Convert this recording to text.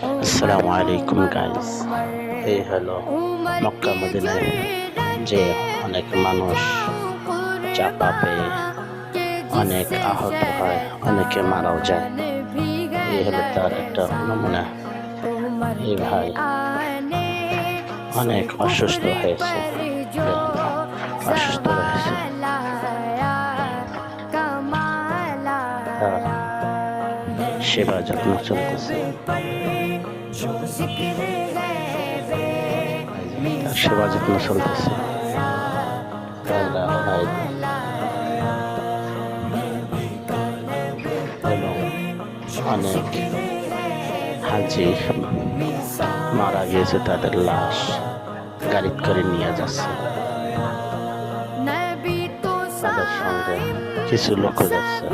আসসালামু আলাইকুম গাইস। এই হলো মক্কা মদিনায় যে অনেক মানুষ চাপা পেয়ে অনেক আহত হয়, অনেকে মারাও যায়। এই হলো তার একটা নমুনা। এই ভাই অনেক অসুস্থ হয়েছে, অসুস্থ রয়েছে। তার সেবা যত্ন চলতেছে, তার সেবা যত্ন চলতেছে। এবং অনেক হাজি মারা গিয়েছে, তাদের লাশ গাড়ি করে নিয়ে যাচ্ছে, তাদের সঙ্গে কিছু লোক যাচ্ছে।